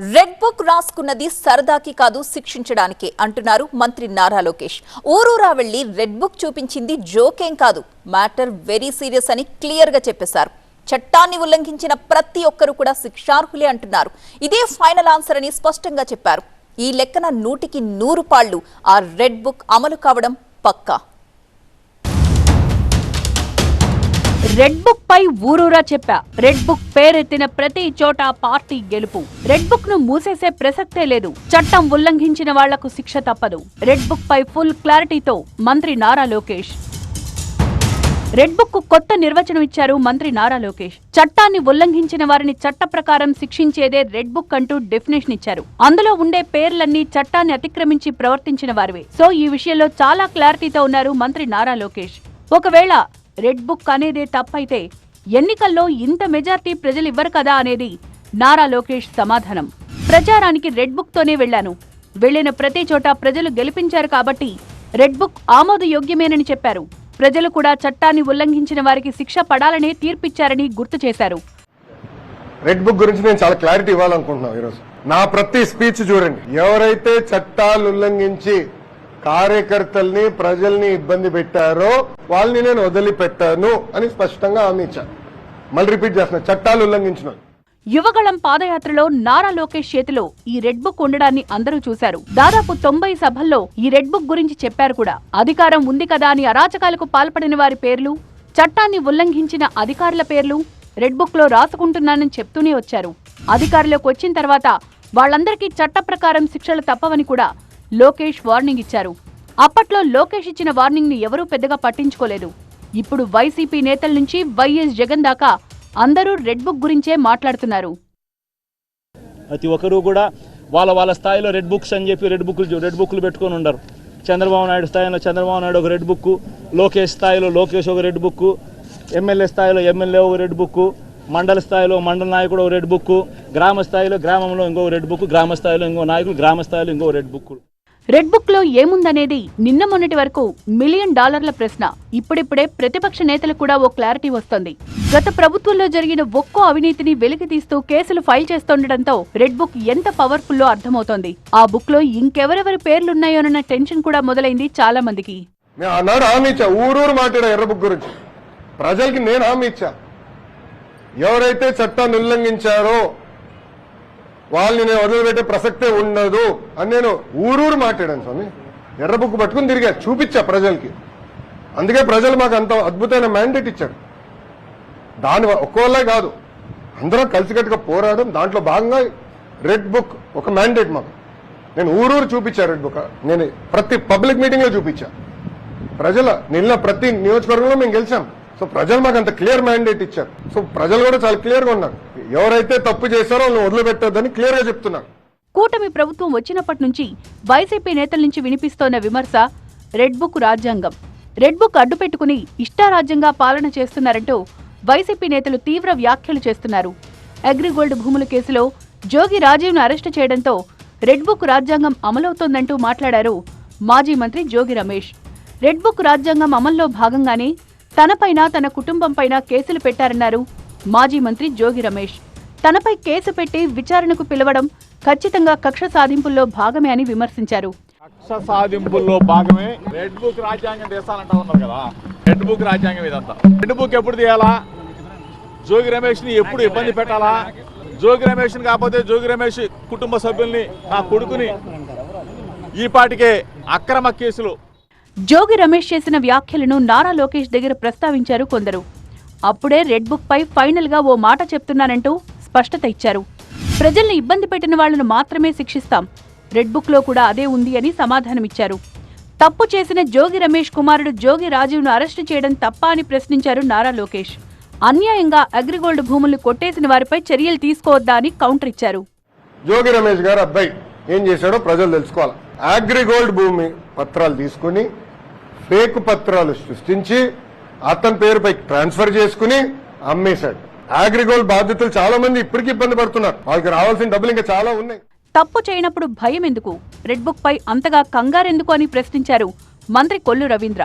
Red book రాసుకున్నది సరదాకి కాదు శిక్షించడానికి అంటున్నారు మంత్రి నారా లోకేష్. ఊరూరా వెళ్లి రెడ్ బుక్ చూపించింది జోకేం కాదు, మ్యాటర్ వెరీ సీరియస్ అని క్లియర్ గా చెప్పేశారు. చట్టాన్ని ఉల్లంఘించిన ప్రతి ఒక్కరు కూడా శిక్షార్హులే అంటున్నారు. ఇదే ఫైనల్ ఆన్సర్ అని స్పష్టంగా చెప్పారు. ఈ లెక్కన 100కి 100 పాళ్లు ఆ రెడ్ బుక్ అమలు కావడం పక్కా. రెడ్ బుక్ పై ఊరూరా చెప్పా. రెడ్ బుక్ పేరెత్తిన ప్రతి చోట పార్టీ గెలుపు. రెడ్ బుక్ ను మూసేసే ప్రసక్తే లేదు. చట్టం ఉల్లంఘించిన వాళ్లకు శిక్ష తప్పదు. రెడ్ బుక్ పై ఫుల్ క్లారిటీతో మంత్రి నారా లోకేష్. రెడ్ బుక్ కు కొత్త నిర్వచనం ఇచ్చారు మంత్రి నారా లోకేష్. చట్టాన్ని ఉల్లంఘించిన వారిని చట్ట ప్రకారం శిక్షించేదే రెడ్ బుక్ అంటూ డెఫినేషన్ ఇచ్చారు. అందులో ఉండే పేర్లన్నీ చట్టాన్ని అతిక్రమించి ప్రవర్తించిన వారివే. సో ఈ విషయంలో చాలా క్లారిటీతో ఉన్నారు మంత్రి నారా లోకేష్. ఒకవేళ రెడ్ బుక్ అనేదే తప్పైతే ఎన్నికల్లో ఇంత మెజార్టీ ప్రజలు ఇవ్వరు కదా అనేది నారా లోకేష్ సమాధానం. ప్రచారానికి రెడ్ బుక్ తోనే వెళ్లాను. వెళ్లిన ప్రతి చోట ప్రజలు గెలిపించారు కాబట్టి రెడ్ బుక్ ఆమోదయోగ్యమేనని చెప్పారు. ప్రజలు కూడా చట్టాన్ని ఉల్లంఘించిన వారికి శిక్ష పడాలనే తీర్పిచ్చారని గుర్తు చేశారు. రెడ్ బుక్ గురించి నేను చాలా క్లారిటీ ఇవ్వాలనుకుంటున్నాను ఈరోజు. నా ప్రతి స్పీచ్ చూడండి, ఎవరైతే చట్టాలు ఉల్లంఘించి కార్యకర్తల్ని ప్రజల్ని ఇబ్బంది పెట్టారో వాళ్ళని నేను వదిలిపెట్టాను అని స్పష్టంగా హామీ ఇచ్చాను. మళ్ళీ రిపీట్ చేస్తున్నా, చట్టాలు ఉల్లంఘించిన యువగళం పాదయాత్రలో నారా లోకేష్ చేతిలో ఈ రెడ్ బుక్ ఉండడాన్ని అందరూ చూశారు. దాదాపు 90 సభల్లో ఈ రెడ్ బుక్ గురించి చెప్పారు కూడా. అధికారం ఉంది కదా అని అరాచకాలకు పాల్పడిన వారి పేర్లు, చట్టాన్ని ఉల్లంఘించిన అధికారుల పేర్లు రెడ్ బుక్ లో రాసుకుంటున్నానని చెప్తూనే వచ్చారు. అధికారంలోకి వచ్చిన తర్వాత వాళ్లందరికీ చట్ట ప్రకారం శిక్షలు తప్పవని కూడా లోకేష్ వార్నింగ్ ఇచ్చారు. అప్పట్లో లోకేష్ ఇచ్చిన వార్నింగ్ ని ఎవరూ పెద్దగా పట్టించుకోలేదు. ఇప్పుడు వైసీపీ నేతల నుంచి వైఎస్ జగన్ దాకా అందరూ రెడ్ బుక్ గురించే మాట్లాడుతున్నారు. ప్రతి ఒక్కరూ కూడా వాళ్ళ స్థాయిలో రెడ్ బుక్స్ అని చెప్పి రెడ్ బుక్లు పెట్టుకొని ఉండరు. చంద్రబాబు నాయుడు స్థాయిలో చంద్రబాబు నాయుడు ఒక రెడ్ బుక్, లోకేష్ స్థాయిలో లోకేష్ ఒక రెడ్ బుక్, ఎమ్మెల్యే స్థాయిలో ఎమ్మెల్యే ఒక రెడ్ బుక్, మండల స్థాయిలో మండల నాయకుడు ఒక రెడ్ బుక్, గ్రామ స్థాయిలో గ్రామంలో ఇంకో రెడ్ బుక్, గ్రామ స్థాయిలో ఇంకో నాయకులు గ్రామ స్థాయిలో ఇంకో రెడ్ బుక్. రెడ్ బుక్ లో ఏముందనేది నిన్న మొన్నటి వరకు $1 మిలియన్ ప్రశ్న. ఇప్పుడిప్పుడే ప్రతిపక్ష నేతలకు కూడా ఓ క్లారిటీ వస్తోంది. గత ప్రభుత్వంలో జరిగిన ఒక్కో అవినీతిని వెలికి తీస్తూ కేసులు ఫైల్ చేస్తుండటంతో రెడ్ బుక్ ఎంత పవర్ఫుల్లో అర్థమవుతోంది. ఆ బుక్ లో ఇంకెవరెవరి పేర్లున్నాయోనన్న టెన్షన్ కూడా మొదలైంది చాలా మందికి. ఊరూరు మాట్లాడా ఎర్ర బుక్ గురించి. ప్రజలకి నేను హామీ ఇచ్చా, ఎవరైతే చట్టాన్ని ఉల్లంఘించారో వాళ్ళని నేను వదిలిపెట్టే ప్రసక్తే ఉండదు అని నేను ఊరూరు మాట్లాడాను స్వామి. ఎర్ర బుక్ పట్టుకుని తిరిగా చూపించా ప్రజలకి. అందుకే ప్రజలు మాకు అంత అద్భుతమైన మ్యాండేట్ ఇచ్చారు. దాని ఒక్కోళ్ళే కాదు, అందరం కలిసికట్టుగా పోరాడడం. దాంట్లో భాగంగా రెడ్ బుక్ ఒక మ్యాండేట్ మాకు. నేను ఊరూరు చూపించా రెడ్ బుక్. నేను ప్రతి పబ్లిక్ మీటింగ్ లో చూపించా. నిన్న ప్రతి నియోజకవర్గంలో మేము గెలిచాం. సో ప్రజలు మాకు అంత క్లియర్ మ్యాండేట్ ఇచ్చారు. సో ప్రజలు కూడా చాలా క్లియర్ గా ఉన్నారు. ఎవరైతే తప్పు చేశారో వాళ్ళని వదిలిపెట్టొద్దని క్లియర్ గా చెప్తున్నారు. కూటమి ప్రభుత్వం వచ్చినప్పటి నుంచి వైసీపీ నేతల నుంచి వినిపిస్తోన్న విమర్శ రెడ్ బుక్ రాజ్యాంగం. రెడ్ బుక్ అడ్డు పెట్టుకుని ఇష్టారాజ్యంగా పాలన చేస్తున్నారంటూ వైసీపీ నేతలు తీవ్ర వ్యాఖ్యలు చేస్తున్నారు. అగ్రిగోల్డ్ భూముల కేసులో జోగి రాజీవ్ ను అరెస్టు చేయడంతో రెడ్ బుక్ రాజ్యాంగం అమలవుతోందంటూ మాట్లాడారు మాజీ మంత్రి జోగి రమేష్. రెడ్ బుక్ రాజ్యాంగం అమల్లో భాగంగానే తనపైన తన కుటుంబంపైన కేసులు పెట్టారన్నారు మాజీ మంత్రి జోగి రమేష్. తనపై కేసు పెట్టి విచారణకు పిలవడం ఖచ్చితంగా కక్ష సాధింపుల్లో భాగమే అని విమర్శించారు. కక్ష సాధింపుల్లో భాగమే రెడ్ బుక్ రాజ్యాంగం తీసాలంటా ఉన్నారు కదా. రెడ్ బుక్ రాజ్యాంగం ఇదంతా. రెడ్ బుక్ ఎప్పుడు తీయాలా? జోగి రమేష్ ని ఎప్పుడు ఇబ్బంది పెట్టాలా? జోగి రమేష్ ని కాకపోతే జోగి రమేష్ కుటుంబ సభ్యుల్ని, నా కొడుకుని ఈ పాటికే అక్రమ కేసులు. జోగి రమేష్ చేసిన వ్యాఖ్యలను నారా లోకేష్ దగ్గర ప్రస్తావించారు కొందరు. అప్పుడే రెడ్ బుక్ పై ఫైనల్ గా ఓ మాట చెప్తున్నానంటూ స్పష్టత ఇచ్చారు. ప్రజల్ని ఇబ్బంది పెట్టిన వాళ్లను మాత్రమే శిక్షిస్తాం, రెడ్ బుక్ లో కూడా అదే ఉంది అని సమాధానమిచ్చారు. తప్పు చేసిన జోగి రమేష్ కుమారుడు జోగి రాజీవ్ ను అరెస్టు చేయడం తప్ప అని ప్రశ్నించారు నారా లోకేష్. అన్యాయంగా అగ్రిగోల్డ్ భూములు కొట్టేసిన వారిపై చర్యలు తీసుకోవద్దా అని కౌంటర్ ఇచ్చారు. జోగి రమేష్ గారు అబ్బాయి ఏం చేశాడో ప్రజలు తెలుసుకోవాలి. అగ్రిగోల్డ్ భూమి పత్రాలు తీసుకుని ఫేక్ పత్రాలు సృష్టించి అతని పేరుపై ట్రాన్స్ఫర్ చేసుకుని అమ్మేశాడు. అగ్రిగోల్డ్ బాధితులు చాలా మంది ఇప్పటికీ ఇబ్బంది పడుతున్నారు. వాళ్ళకి రావాల్సిన డబ్బులు ఇంకా చాలా ఉన్నాయి. తప్పు చేయనప్పుడు భయం ఎందుకు, రెడ్ బుక్ పై అంతగా కంగారెందుకు అని ప్రశ్నించారు మంత్రి కొల్లు రవీంద్ర.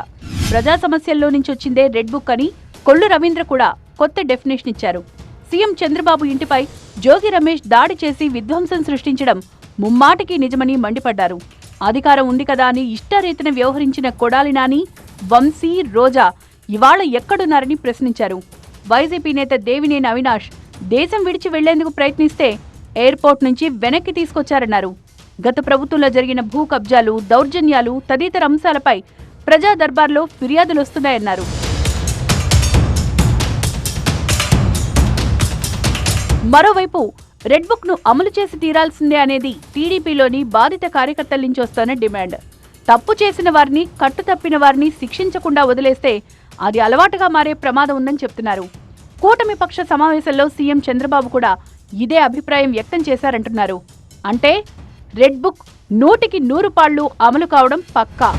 ప్రజా సమస్యల్లో నుంచి వచ్చిందే రెడ్ బుక్ అని కొల్లు రవీంద్ర కూడా కొత్త డెఫినేషన్ ఇచ్చారు. సీఎం చంద్రబాబు ఇంటిపై జోగి రమేష్ దాడి చేసి విధ్వంసం సృష్టించడం ముమ్మాటికి నిజమని మండిపడ్డారు. అధికారం ఉంది కదా అని ఇష్టారీతిన వ్యవహరించిన కొడాలి నాని, వంశీ, రోజా ఇవాళ ఎక్కడున్నారని ప్రశ్నించారు. వైసీపీ నేత దేవినేని అవినాష్ దేశం విడిచి వెళ్లేందుకు ప్రయత్నిస్తే ఎయిర్పోర్ట్ నుంచి వెనక్కి తీసుకొచ్చారన్నారు. గత ప్రభుత్వంలో జరిగిన భూ కబ్జాలు, దౌర్జన్యాలు తదితర అంశాలపై ప్రజా దర్బార్లో ఫిర్యాదులొస్తున్నాయన్నారు. మరోవైపు రెడ్ బుక్ ను అమలు చేసి తీరాల్సిందే అనేది టీడీపీలోని బాధిత కార్యకర్తల నుంచి వస్తున్న డిమాండ్. తప్పు చేసిన వారిని, కట్టుతప్పిన వారిని శిక్షించకుండా వదిలేస్తే అది అలవాటుగా మారే ప్రమాదం ఉందని చెప్తున్నారు. కూటమి పక్ష సమావేశంలో సీఎం చంద్రబాబు కూడా ఇదే అభిప్రాయం వ్యక్తం చేశారంటున్నారు. అంటే రెడ్ బుక్ 100కి 100 పాళ్లు అమలు కావడం పక్కా.